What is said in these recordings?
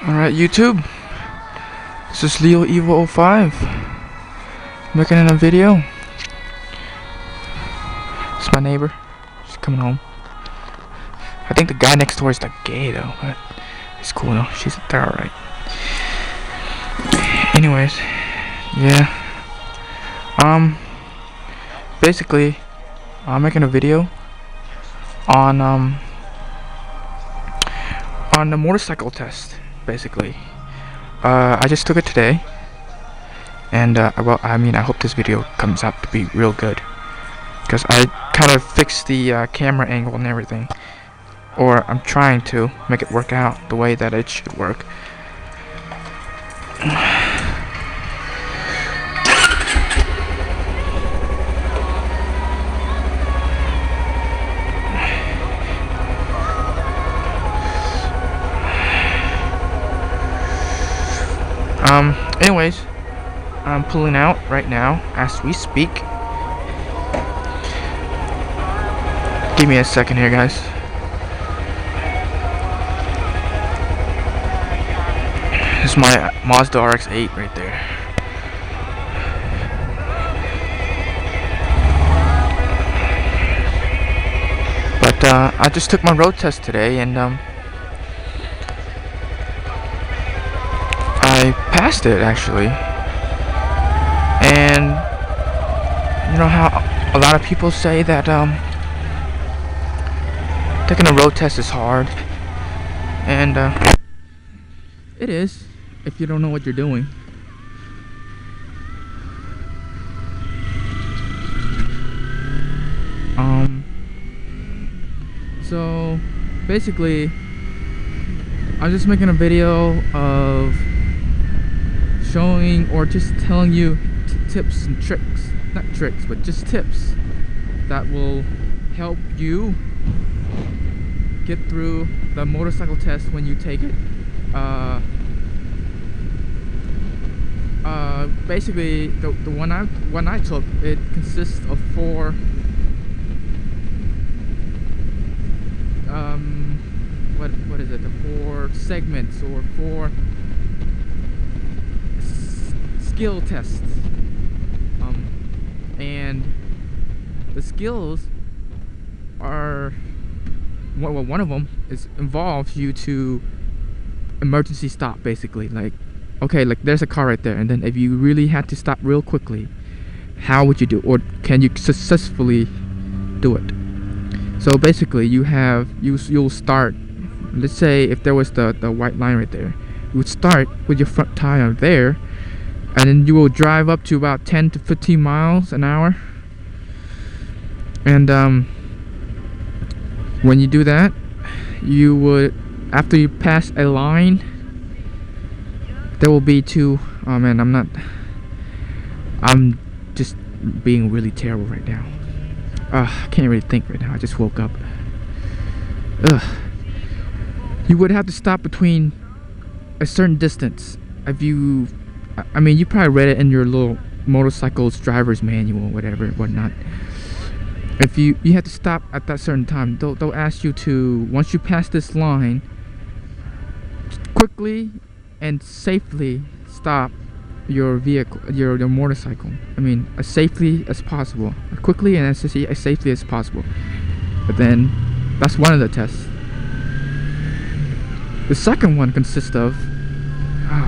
Alright, YouTube. This is Leo Evo 05 making a video. It's my neighbor. She's coming home. I think the guy next door is like gay though, but it's cool though. She's there alright. Anyways, yeah. Basically, I'm making a video on the motorcycle test. Basically, I just took it today, and well, I mean, I hope this video comes out to be real good, because I kind of fixed the camera angle and everything, or I'm trying to make it work out the way that it should work. Anyways, I'm pulling out right now as we speak. Give me a second here, guys. This is my Mazda RX-8 right there. But I just took my road test today, and I passed it actually. And you know how a lot of people say that taking a road test is hard, and it is if you don't know what you're doing. So basically, I'm just making a video of showing or just telling you tips and tricks, not tricks, but just tips that will help you get through the motorcycle test when you take it. Basically, the one I took, it consists of four what is it? The four segments or four skill tests, and the skills are, well, one of them involves you to emergency stop, basically. Like, okay, like there's a car right there, and then if you really had to stop real quickly, how would you do, or can you successfully do it? So basically, you'll start. Let's say if there was the white line right there, you would start with your front tire there, and then you will drive up to about 10 to 15 miles an hour. And when you do that, you would, after you pass a line, there will be two. Oh man, I'm just being really terrible right now. I can't really think right now. I just woke up. You would have to stop between a certain distance. If you, I mean, you probably read it in your little motorcycles driver's manual, whatever, whatnot. If you have to stop at that certain time, they'll ask you to, once you pass this line, quickly and safely stop your vehicle, your motorcycle. I mean, as safely as possible, quickly and as safely as possible. But then, that's one of the tests. The second one consists of,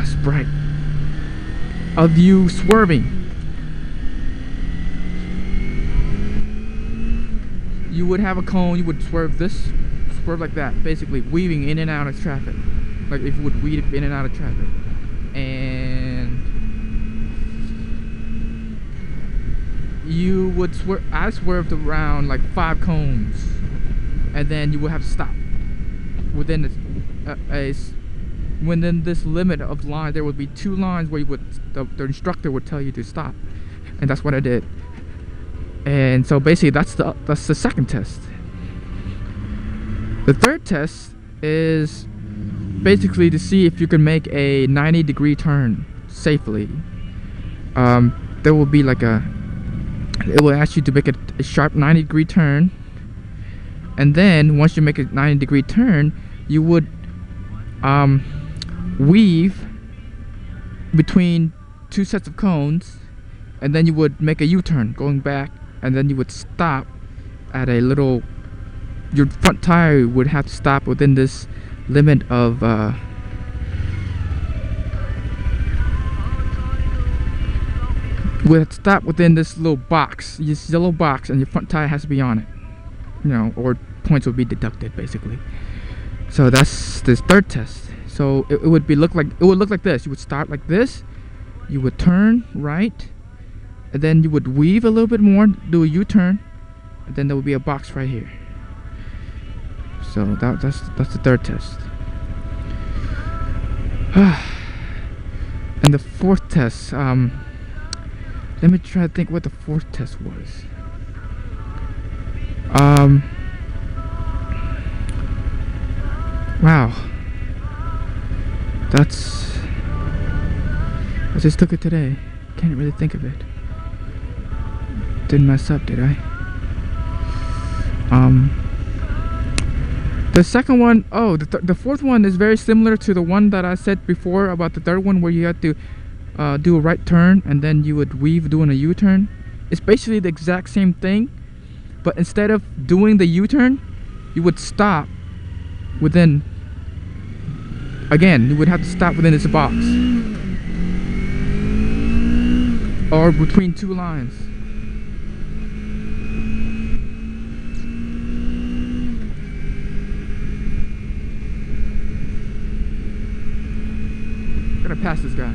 it's bright, of you swerving. You would have a cone, you would swerve like that, basically weaving in and out of traffic. Like if you would weave in and out of traffic. And you would swerve, I swerved around like 5 cones, and then you would have to stop. Within this limit of lines, there would be 2 lines where you would, the instructor would tell you to stop, and that's what I did. And so basically, that's the second test. The third test is basically to see if you can make a 90-degree turn safely. There will be like it will ask you to make a sharp 90-degree turn, and then once you make a 90-degree turn, you would weave between two sets of cones, and then you would make a U-turn going back, and then you would stop at a little, your front tire would have to stop within this limit of would stop within this little box, this yellow box, and your front tire has to be on it, you know, or points would be deducted basically. So that's this third test. So it would look like this. You would start like this, you would turn right, and then you would weave a little bit more, do a U-turn, and then there would be a box right here. So that's the third test. And the fourth test, let me try to think what the fourth test was. Wow. I just took it today. Can't really think of it. Didn't mess up, did I? The second one, the fourth one is very similar to the one that I said before about the third one, where you had to do a right turn and then you would weave doing a U-turn. It's basically the exact same thing, but instead of doing the U-turn, you would stop within, again, you would have to stop within this box or between two lines. Gotta pass this guy.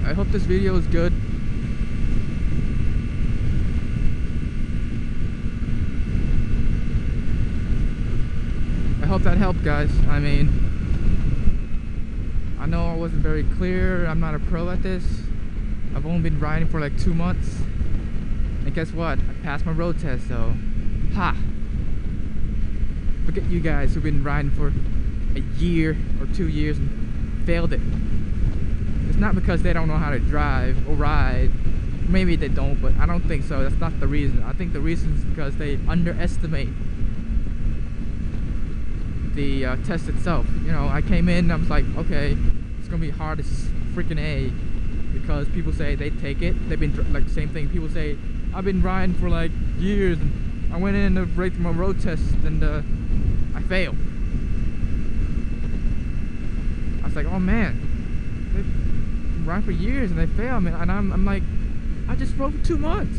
I hope this video is good. I hope that helped, guys. I mean, I know I wasn't very clear. I'm not a pro at this. I've only been riding for like 2 months. And guess what? I passed my road test, so ha! Forget you guys who've been riding for a year or 2 years and failed it. It's not because they don't know how to drive or ride. Maybe they don't, but I don't think so. That's not the reason. I think the reason is because they underestimate the test itself. You know, I came in and I was like, okay, it's gonna be hard as freaking A, because people say they take it. They've been like the same thing. People say I've been riding for like years, and I went in to rate my road test and I failed. I was like, oh man, they've ride for years and they fail, man. And I'm like, I just rode for 2 months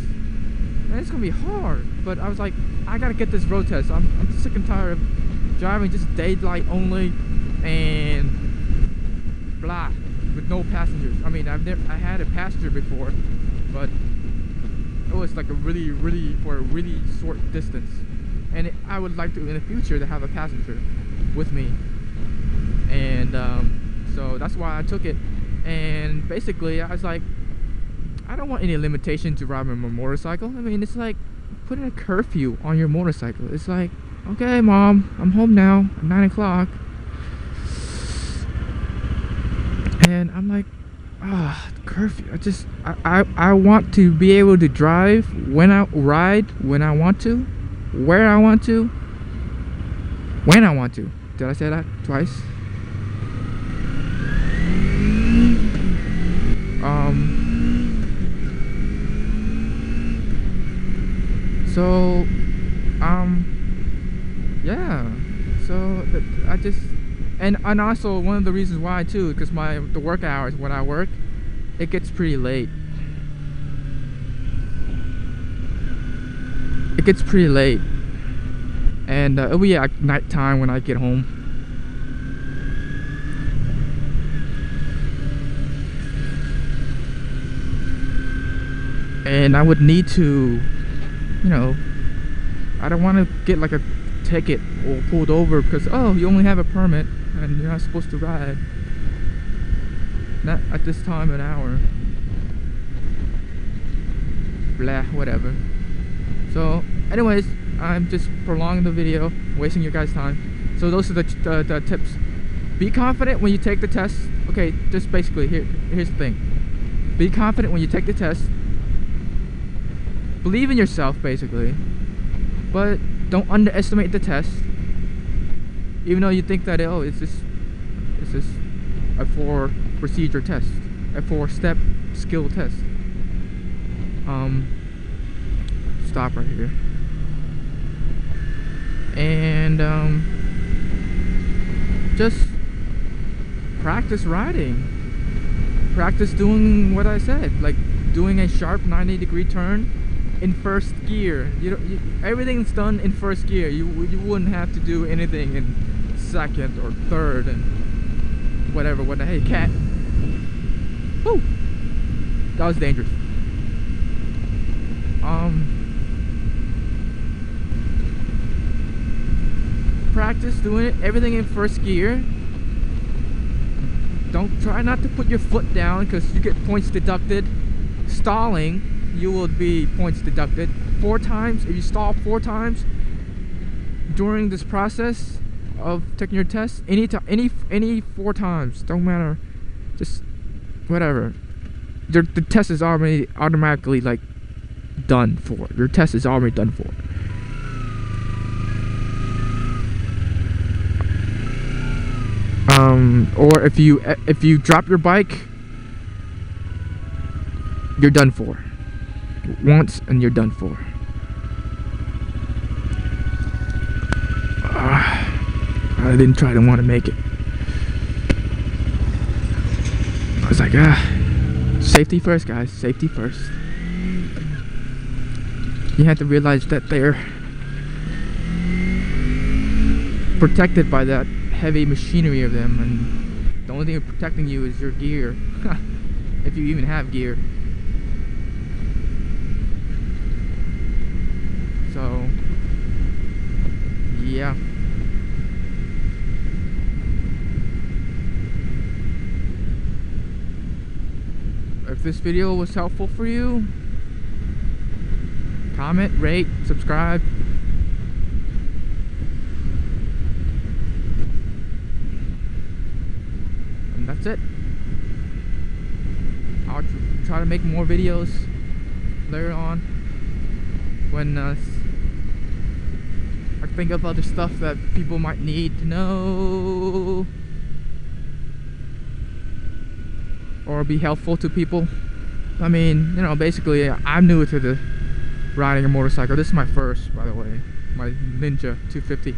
and it's gonna be hard. But I was like, I gotta get this road test. I'm sick and tired of driving just daylight only and blah, with no passengers. I mean, I had a passenger before, but it was like for a really short distance, and I would like to in the future to have a passenger with me. And so that's why I took it. And basically I was like, I don't want any limitation to riding my motorcycle. I mean, it's like putting a curfew on your motorcycle. It's like, okay mom, I'm home now at 9 o'clock. And I'm like, curfew. I want to be able to drive when I ride, when I want to, where I want to, when I want to. Did I say that twice? So yeah, so I just, and also one of the reasons why too, because the work hours when I work, it gets pretty late. And it'll be at night time when I get home. And I would need to, you know, I don't want to get like a ticket or pulled over because, oh, you only have a permit and you're not supposed to ride. Not at this time of hour. Blah, whatever. So, anyways, I'm just prolonging the video, wasting your guys' time. So those are the tips Be confident when you take the test. Okay, just basically here's the thing. Be confident when you take the test. Believe in yourself, basically. But don't underestimate the test. Even though you think that it's just a 4 procedure test, a 4-step skill test. Stop right here. And just practice riding. Practice doing what I said, like doing a sharp 90-degree turn in first gear. Everything's done in first gear. You wouldn't have to do anything in second or third and whatever. What the hey cat? Woo! That was dangerous. Practice doing everything in first gear. Don't try not to put your foot down because you get points deducted. Stalling, you will be points deducted 4 times. If you stall 4 times during this process of taking your test, any 4 times, don't matter, just whatever. The test is already automatically like done for. Your test is already done for. Or if you drop your bike, you're done for. Once and you're done for. I didn't try to want to make it. I was like, safety first, guys. Safety first. You have to realize that they're protected by that heavy machinery of them, and the only thing protecting you is your gear. If you even have gear. So yeah. If this video was helpful for you, comment, rate, subscribe. And that's it. I'll try to make more videos later on when I think of other stuff that people might need to know or be helpful to people. I mean, you know, basically I'm new to the riding a motorcycle. This is my first, by the way, my Ninja 250.